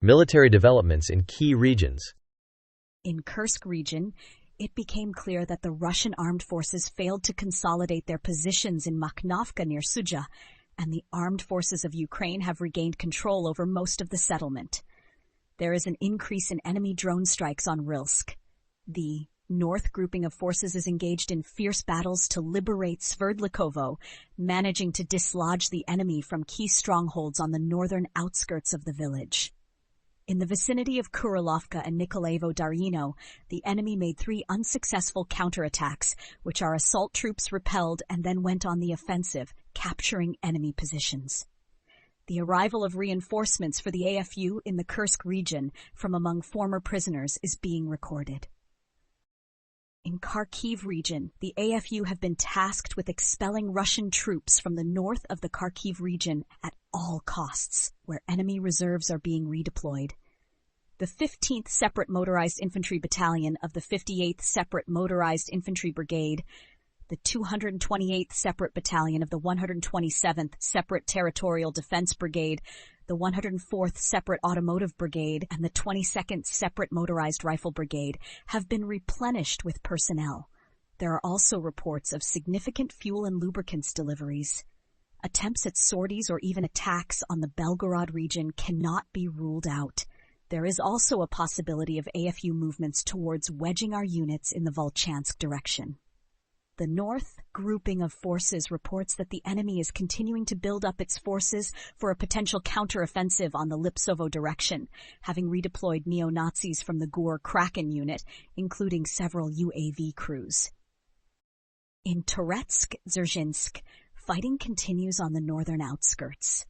Military developments in key regions. In Kursk region, it became clear that the Russian armed forces failed to consolidate their positions in Makhnovka near Sudzha, and the armed forces of Ukraine have regained control over most of the settlement. There is an increase in enemy drone strikes on Rilsk. The North grouping of forces is engaged in fierce battles to liberate Sverdlikovo, managing to dislodge the enemy from key strongholds on the northern outskirts of the village. In the vicinity of Kurilovka and Nikolaevo-Daryino, the enemy made 3 unsuccessful counterattacks, which our assault troops repelled and then went on the offensive, capturing enemy positions. The arrival of reinforcements for the AFU in the Kursk region from among former prisoners is being recorded. In Kharkiv region, the AFU have been tasked with expelling Russian troops from the north of the Kharkiv region at all costs, where enemy reserves are being redeployed. The 15th Separate Motorized Infantry Battalion of the 58th Separate Motorized Infantry Brigade, the 228th Separate Battalion of the 127th Separate Territorial Defense Brigade, the 104th Separate Automotive Brigade, and the 22nd Separate Motorized Rifle Brigade have been replenished with personnel. There are also reports of significant fuel and lubricants deliveries. Attempts at sorties or even attacks on the Belgorod region cannot be ruled out. There is also a possibility of AFU movements towards wedging our units in the Volchansk direction. The North grouping of forces reports that the enemy is continuing to build up its forces for a potential counteroffensive on the Lipsovo direction, having redeployed neo-Nazis from the Gur Kraken unit, including several UAV crews. In Toretsk-Dzerzhinsk, fighting continues on the northern outskirts.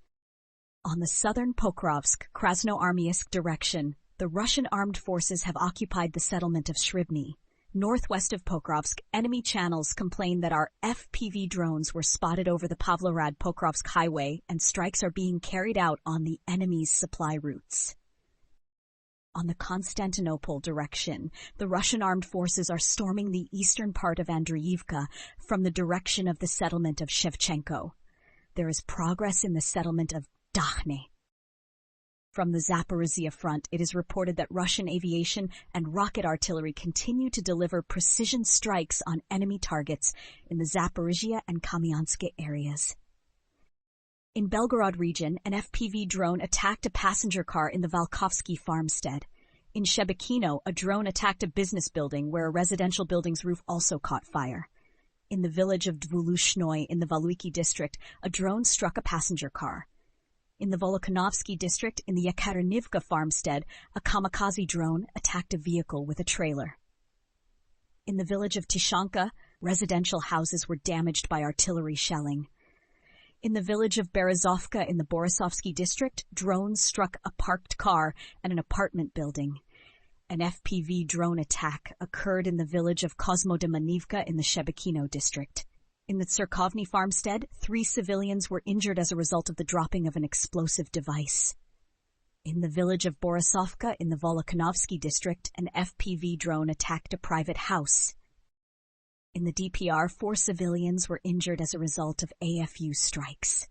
On the southern Pokrovsk-Krasnoarmeysk direction, the Russian armed forces have occupied the settlement of Shribny. Northwest of Pokrovsk, enemy channels complain that our FPV drones were spotted over the Pavlograd-Pokrovsk highway and strikes are being carried out on the enemy's supply routes. On the Constantinople direction, the Russian armed forces are storming the eastern part of Andreevka from the direction of the settlement of Shevchenko. There is progress in the settlement of Dakhne. From the Zaporizhia front, it is reported that Russian aviation and rocket artillery continue to deliver precision strikes on enemy targets in the Zaporizhia and Kamyansk areas. In Belgorod region, an FPV drone attacked a passenger car in the Valkovsky farmstead. In Shebekino, a drone attacked a business building where a residential building's roof also caught fire. In the village of Dvulushnoy in the Valuiki district, a drone struck a passenger car. In the Volokhonovsky district, in the Yekaterinivka farmstead, a kamikaze drone attacked a vehicle with a trailer. In the village of Tishanka, residential houses were damaged by artillery shelling. In the village of Berezovka in the Borisovsky district, drones struck a parked car and an apartment building. An FPV drone attack occurred in the village of Kozmodemanivka in the Shebekino district. In the Tsarkovny farmstead, 3 civilians were injured as a result of the dropping of an explosive device. In the village of Borisovka in the Volokhonovsky district, an FPV drone attacked a private house. In the DPR, 4 civilians were injured as a result of AFU strikes.